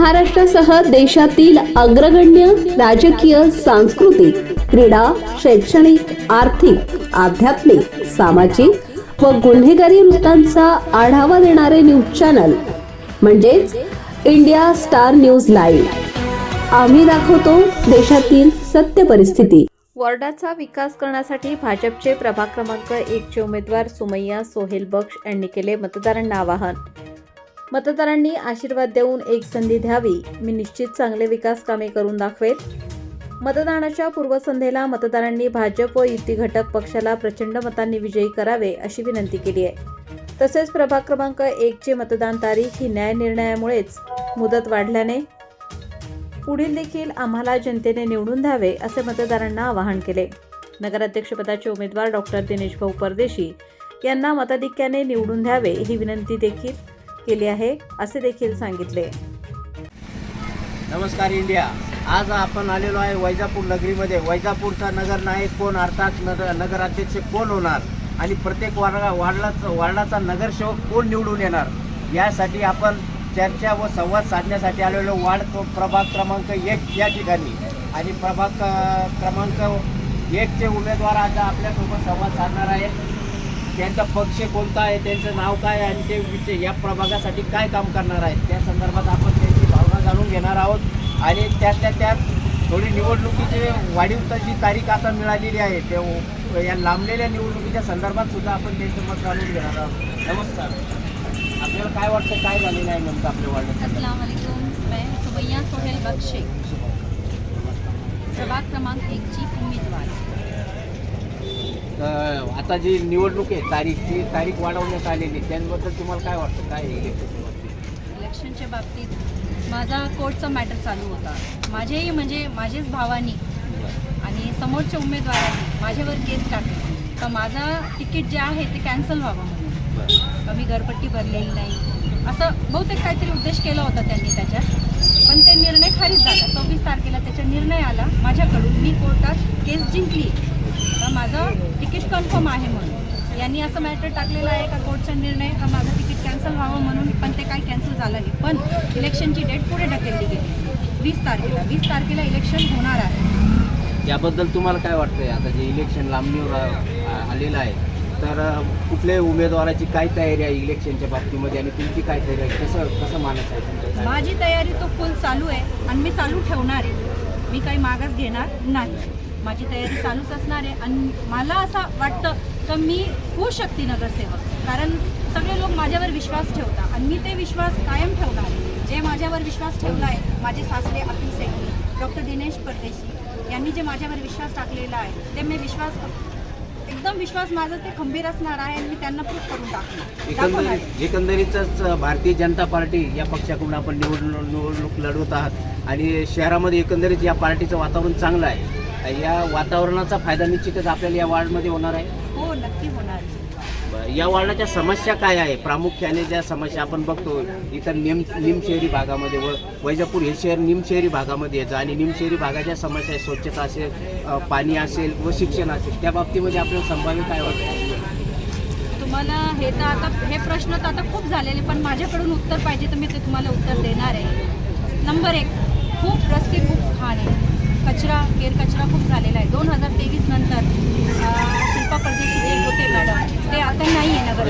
महाराष्ट्रासह देशातील अग्रगण्य राजकीय, सांस्कृतिक, क्रीडा, शैक्षणिक, आर्थिक, आध्यात्मिक, सामाजिक व गुन्हेगारी वृत्तांचा आढावा देणारे न्यूज चॅनल म्हणजेच इंडिया स्टार न्यूज लाईव्ह। आम्ही दाखवतो देशातील सत्य परिस्थिती। वॉर्डाचा विकास करण्यासाठी भाजपचे प्रभाग क्रमांक 1 चे उमेदवार सुमैया सोहेल बक्ष यांनी केले मतदारांना आवाहन। मतदारांनी आशीर्वाद देऊन एक संधी द्यावी, मी निश्चित चांगले विकास कामे करून दाखवेल। मतदानाच्या पूर्वसंध्येला मतदारांनी भाजप व युती घटक पक्षाला प्रचंड मतांनी विजयी करावे अशी विनंती केली आहे। तसेच प्रभाग क्रमांक 1 ची मतदान तारीख ही न्याय निर्णयामुळेच मुदत वाढल्याने पुढील देखील आम्हाला जनतेने निवडून द्यावे असे मतदारांना आवाहन केले। नगराध्यक्षपदाचे उमेदवार डॉक्टर दिनेश भाऊ परदेशी यांना मताधिक्याने निवडून द्यावे ही विनंती देखील केली आहे असे देखील सांगितले। नमस्कार इंडिया, आज आपण आलेलो आहे वैजापूर नगरीमध्ये। वैजापूरचा नगरनायक कोण, अर्थात नगराध्यक्ष कोण होणार आणि प्रत्येक वार्डाचा नगरसेवक कोण निवडून येणार यासाठी आपण चर्चा व संवाद साधण्यासाठी आलेलो प्रभाग क्रमांक 1 या ठिकाणी। आणि प्रभाग क्रमांक 1 चे उमेदवार आज आपल्यासोबत संवाद साधणार आहेत। त्यांचा पक्ष कोणता आहे, त्यांचं नाव काय आणि ते या प्रभागासाठी काय काम करणार आहेत त्या संदर्भात आपण त्यांची भावना जाणून घेणार आहोत। आणि त्यात थोडी निवडणुकीची वाढीवची तारीख आता मिळालेली आहे, ते या लांबलेल्या निवडणुकीच्या संदर्भात सुद्धा आपण त्यांचं मत जाणून घेणार आहोत। नमस्कार, आपल्याला काय वाटतं, काय झालेलं आहे नेमकं आपल्या वार्डात? अस्सलाम वालेकुम, मैं सुमैया सोहेल बक्श, प्रभाग क्रमांक 1 ची उमेदवार। आता जी निवडणूक आहे ती तारीख वाढवण्यात आलेली, त्याबद्दल तुम्हाला काय वाटतं, काय इलेक्शनच्या बाबतीत माझा कोर्टचा मॅटर चालू होता। माझेच भावानी आणि समोरच्या उमेदवारांनी माझ्यावर केस टाकली तर माझं तिकीट जे आहे ते कॅन्सल व्हावं म्हणून, मी घरपट्टी भरलेली नाही असं बहुतेक काहीतरी उद्देश केला होता त्यांनी त्याच्यात। पण ते निर्णय खारिज झाला। 26 तारखेला त्याचा निर्णय आला माझ्याकडून, मी कोर्टात केस जिंकली तर माझं तिकीट कन्फर्म आहे म्हणून। यांनी असं मॅटर टाकलेलं आहे का कोर्टचा निर्णय का माझं तिकीट कॅन्सल व्हावं म्हणून, पण ते काही कॅन्सल झालं नाही। पण इलेक्शनची डेट पुढे ढकलली गेली 20 तारखेला इलेक्शन होणार आहे। याबद्दल तुम्हाला काय वाटतंय? आता जे इलेक्शन लांबणीवर आलेलं आहे तर कुठल्याही उमेदवाराची काय तयारी आहे इलेक्शनच्या बाबतीमध्ये आणि तुमची काय तयारी आहे, कसं मानायचं आहे तुमचं? माझी तयारी तो फुल चालू आहे आणि मी चालू ठेवणार आहे, मी काही मागास घेणार नाही। माझी तयारी चालूच असणार आहे आणि मला असं वाटतं की मी होऊ शकते नगरसेवक, कारण सगळे लोक माझ्यावर विश्वास ठेवतात आणि मी ते विश्वास कायम ठेवणार आहे। जे माझ्यावर विश्वास ठेवला आहे, माझे सासरे अतुल सेठी, डॉक्टर दिनेश परदेशी यांनी जे माझ्यावर विश्वास टाकलेला आहे ते मी एकदम विश्वास माझा ते खंबीर असणार आहे आणि मी त्यांना प्रूफ करून टाकणार। एकंदरीतच भारतीय जनता पार्टी या पक्षाकडून आपण निवडणूक लढवत आहात आणि शहरामध्ये एकंदरीत या पार्टीचं वातावरण चांगलं आहे। या वातावरणाचा फायदा निश्चितच आपल्याला या वार्डमध्ये होणार आहे। हो, नक्की होणार। या वार्डाच्या समस्या काय आहे? प्रामुख्याने ज्या समस्या आपण बघतो इथं निमशहरी भागामध्ये व वैजापूर हे शहर निमशहरी भागामध्ये येतं आणि निमशहरी भागाच्या समस्या आहे, स्वच्छता असेल, पाणी असेल व शिक्षण असेल, त्या बाबतीमध्ये आपल्याला संभाव्य काय वाटतं? तुम्हाला हे प्रश्न तर आता खूप झालेले, पण माझ्याकडून उत्तर पाहिजे तर मी ते तुम्हाला उत्तर देणार आहे। नंबर 1, खूप रस्ते खूप घाण आहे, कचरा खूप झालेला आहे। 2023 नंतर शिल्पा परदेशी जे होते मॅडम ते आता नाही आहे नगर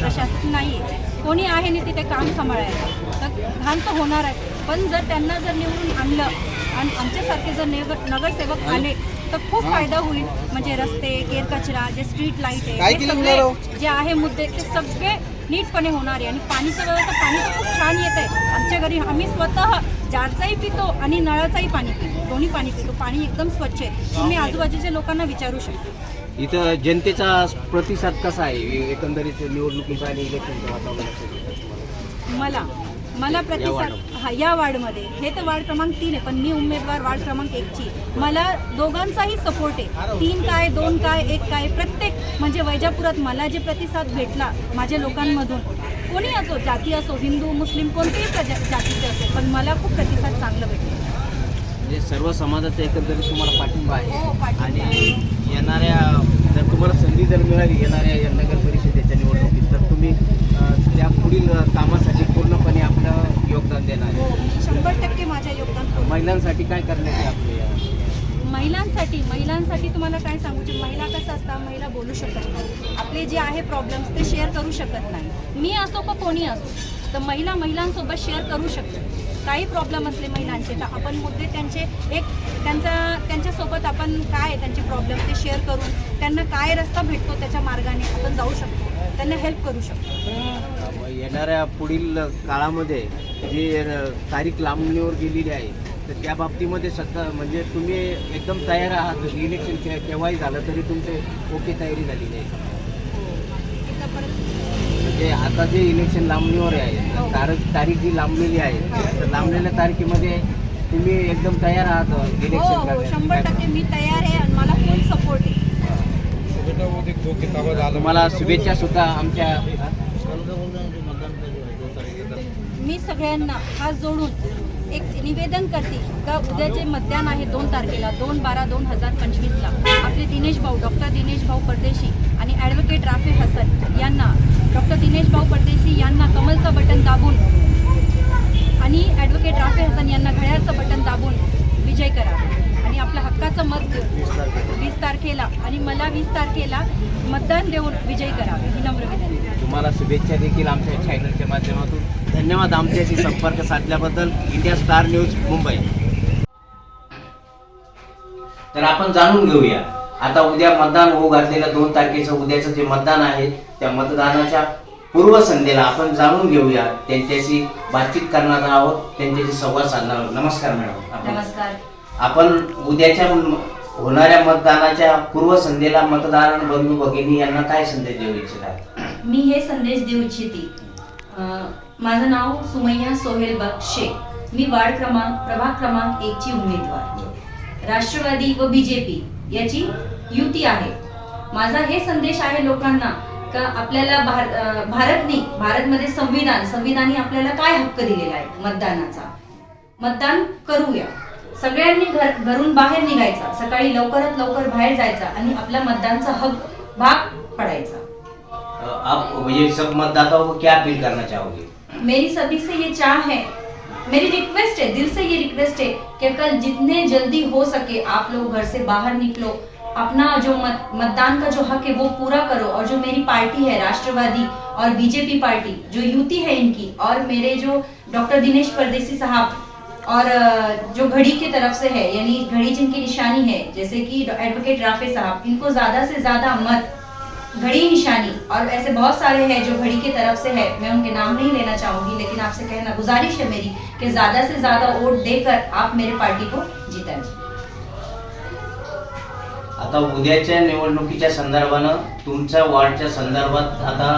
प्रशासन नाही आहे, कोणी आहे नाही तिथे काम सांभाळायला, तर घाण तर होणार आहे। पण जर त्यांना निवडून आणलं आणि आमच्यासारखे जर नगरसेवक आले तर खूप फायदा होईल। म्हणजे रस्ते, कचरा, जे स्ट्रीट लाईट आहे, हे सगळे जे आहे मुद्दे ते सगळे नीटपणे होणार आहे। आणि पाणीचं व्यवस्था, पाणी तर खूप छान येत आहे आमच्या घरी, आम्ही स्वतः जारचाही पितो आणि नळाचाही पाणी पितो, दोन्ही पाणी पितो, पाणी एकदम स्वच्छ आहे। तुम्ही आजूबाजूच्या लोकांना विचारू शकता। इथं जनतेचा प्रतिसाद कसा आहे एकंदरीत निवडणुकीचा आणि इलेक्शनच्या वातावरणाचा? मला प्रतिसाद या वार्डमध्ये, हे तर वार्ड क्रमांक 3 आहे पण मी उमेदवार वार्ड क्रमांक 1 ची, मला दोघांचाही सपोर्ट आहे। 3 काय 2 काय 1 काय प्रत्येक म्हणजे वैजापुरात मला जे प्रतिसाद भेटला माझ्या लोकांमधून, कोणी असो, जाती असो, हिंदू मुस्लिम कोणतेही जातीचे असो, पण मला खूप प्रतिसाद चांगला भेटला। म्हणजे सर्व समाजाचा एकंदरीत तुम्हाला पाठिंबा आहे? हो, पाठिंबा आहे। आणि जर तुम्हाला संधी जर मिळाली येणाऱ्या या नगर परिषदेच्या निवडणुकीत तर तुम्ही त्या पुढील कामासाठी पूर्णपणे आपलं योगदान देणार आहे? हो, 100% महिलांसाठी काय करण्याची आपली महिलांसाठी तुम्हाला काय सांगू शकतो, महिला कसं असतात, महिला बोलू शकत नाही, आपले जे आहे प्रॉब्लेम्स ते शेअर करू शकत नाही. मी असो का कोणी असो, तर महिलांसोबत शेअर करू शकतो. काही प्रॉब्लेम असले महिलांचे तर आपण मुद्दे त्यांच्यासोबत आपण काय त्यांचे प्रॉब्लेम ते शेअर करून त्यांना काय रस्ता भेटतो त्याच्या मार्गाने आपण जाऊ शकतो, त्यांना हेल्प करू शकतो. येणाऱ्या पुढील काळामध्ये जी तारीख लांबणीवर गेलेली आहे तर त्या बाबतीमध्ये म्हणजे तुम्ही एकदम तयार आहात. इलेक्शन केव्हाही झालं तरी तुमचे ओके तयारी झालेली आहे. म्हणजे आता जे इलेक्शन लांबणीवर आहे, तारीख जी लांबलेली आहे तर लांबलेल्या तारखेमध्ये तुम्ही एकदम तयार आहात इलेक्शन हो, करण्यासाठी? 100% मी तयार आहे आणि मला फुल सपोर्ट आहे. तुम्हाला शुभेच्छा सुद्धा आमच्या. मी सगळ्यांना हात जोडून एक निवेदन करते का उद्याचे मतदान आहे 2 तारखेला 2/12/2025ला आपले डॉक्टर दिनेश भाऊ परदेशी आणि ॲडव्होकेट राफे हसन यांना, डॉक्टर दिनेश भाऊ परदेशी यांना कमलचं बटन दाबून आणि ॲडव्होकेट राफे हसन यांना घड्याळचं बटन दाबून विजय करा आणि आपल्या हक्काचं मत देऊन 20 तारखेला आणि मला 20 तारखेला मतदान देऊन विजय करा ही नम्र विनंती. तुम्हाला शुभेच्छा देखील आमच्या चॅनलच्या माध्यमातून. धन्यवाद आमच्याशी संपर्क साधल्याबद्दल. India Star News Mumbai. तर आपण जाणून घेऊया आता उद्या मतदान होऊ घातलेलं 2 तारखेचं उद्याचं जे मतदान आहे त्या मतदानाच्या पूर्वसंध्येला आपण जाणून घेऊया. त्यांच्याशी बातचीत करणार आहोत, त्यांच्याशी संवाद साधणार आहोत. नमस्कार मॅडम. नमस्कार. आपण उद्याच्या होणाऱ्या मतदानाच्या पूर्वसंध्येला मतदार बंधू भगिनी यांना काय संदेश देऊ इच्छितात? मी हे संदेश देऊ इच्छिते. माझं नाव सुमैया सोहेल बख्श शेख. मी प्रभाग क्रमांक 1 ची उमेदवार. राष्ट्रवादी व बीजेपी याची युती आहे. माझा हे संदेश आहे लोकांना का आपल्याला भारतमध्ये संविधानी आपल्याला काय हक्क दिलेला आहे मतदानाचा. मतदान करूया. सगळ्यांनी घरून बाहेर निघायचा, सकाळी लवकरात लवकर बाहेर जायचा आणि आपल्या मतदानचा हक भाग पडायचा. आप ये सब मतदाताओं को क्या अपील करना चाहोगे? मेरी सभी से ये चाह है, मेरी रिक्वेस्ट है, दिल से ये रिक्वेस्ट है कि कल जितने जल्दी हो सके आप लोग घर से बाहर निकलो, अपना जो मतदान का जो हक है वो पूरा करो. और जो मेरी पार्टी है राष्ट्रवादी और बीजेपी पार्टी जो युति है इनकी, और मेरे जो डॉक्टर दिनेश परदेसी साहब और जो घड़ी की तरफ से है, यानी घड़ी जिनकी निशानी है जैसे कि एडवोकेट राफे साहब, इनको ज्यादा से ज्यादा मत घड़ी निशानी, और ऐसे बहुत सारे हैं जो घड़ी की तरफ से है, मैं उनके नाम नहीं लेना चाहूंगी, लेकिन आपसे कहना गुजारिश है मेरी कि ज्यादा से ज्यादा वोट देकर आप मेरे पार्टी को जिताएं. आता उद्याच्या निवडणुकीच्या संदर्भानं तुमच्या वॉर्डच्या संदर्भात आता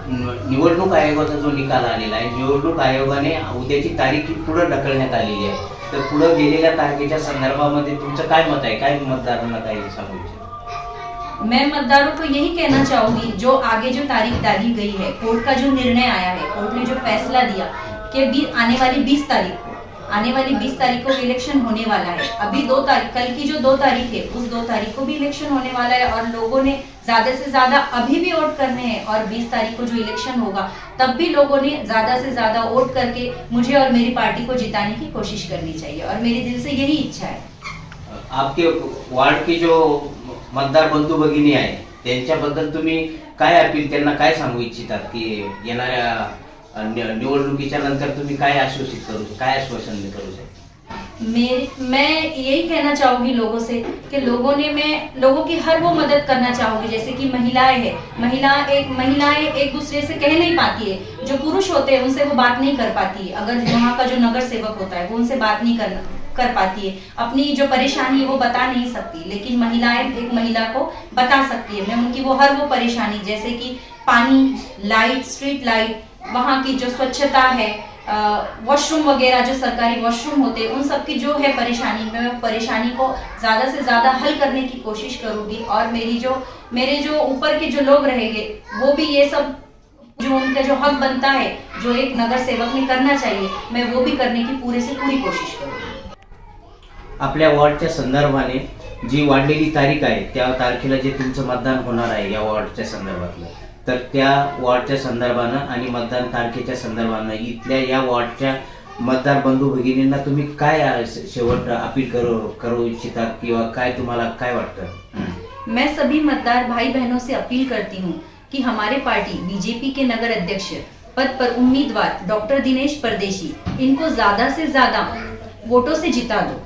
निवडणूक आयोगाचा जो निकाल आलेला आहे, निवडणूक आयोगाने उद्याची तारीख पुढे ढकलण्यात आलेली आहे. तर पुढे गेलेल्या तारखेच्या संदर्भामध्ये तुमचं काय मत आहे? काय मतदारांना काय सांगू इच्छिता? मैं मतदारों को यही कहना चाहूंगी, जो आगे जो तारीख डाली गई है, कोर्ट का जो निर्णय आया है, कोर्ट ने जो फैसला दिया कि आने वाली 20 तारीख को इलेक्शन होने वाला है. अभी 2 तारीख, कल की जो 2 तारीख है उस 2 तारीख को भी इलेक्शन होने वाला है और लोगों ने ज्यादा से ज्यादा अभी भी वोट करने हैं. और 20 तारीख को जो इलेक्शन होगा तब भी लोगों ने ज्यादा से ज्यादा वोट करके मुझे और मेरी पार्टी को जिताने की कोशिश करनी चाहिए और मेरे दिल से यही इच्छा है. आपके वार्ड की जो मतदार बंधू भगिनी आहे त्यांच्याबद्दल तुम्ही काय अपील, त्यांना काय सांगू इच्छितात की येणाऱ्या निवडणुकीच्या नंतर तुम्ही काय आश्वासित करू, काय आश्वासन करू शकता? मैं यही कहना चाहूंगी लोगों से कि लोगों की हर वो मदद करना चाहूंगी. जैसे कि महिलाएं हैं, महिलाएं एक दूसरे से कह नहीं पाती है, जो पुरुष होते हैं उनसे वो बात नहीं कर पाती है. अगर वहाँ का जो नगर सेवक होता है वो उनसे बात नहीं कर पाती है, अपनी जो परेशानी है वो बता नहीं सकती, लेकिन महिलाएं एक महिला को बता सकती है. मैं उनकी हर वो परेशानी, जैसे कि पानी, लाइट, स्ट्रीट लाइट, वहाँ की जो स्वच्छता है, वॉशरूम वगैरह जो सरकारी वॉशरूम होते हैं, उन सब की जो है परेशानी, मैं परेशानी को ज्यादा से ज्यादा हल करने की कोशिश करूंगी. और मेरे जो ऊपर के जो लोग रहेंगे वो भी ये सब जो उनका जो हक बनता है, जो एक नगर सेवक ने करना चाहिए, मैं वो भी करने की पूरे से पूरी कोशिश करूंगी. आपल्या वॉर्डच्या संदर्भाने जी वाढलेली तारीख आहे त्या तारखेला जे तुमचं मतदान होणार आहे या वॉर्डच्या संदर्भातलं, तर त्या वॉर्डच्या संदर्भानं आणि मतदान तारखेच्या संदर्भानं इथल्या या वॉर्डच्या मतदार बंधू भगिनींना तुम्ही काय शेवट अपील करू इच्छिता किंवा काय तुम्हाला काय वाटतं? मैं सभी मतदार भाई बहनों से अपील करती हूँ कि हमारे पार्टी बीजेपी के नगर अध्यक्ष पद पर उम्मीदवार डॉक्टर दिनेश परदेशी, इनको ज्यादा से ज्यादा वोटों से जिता दो।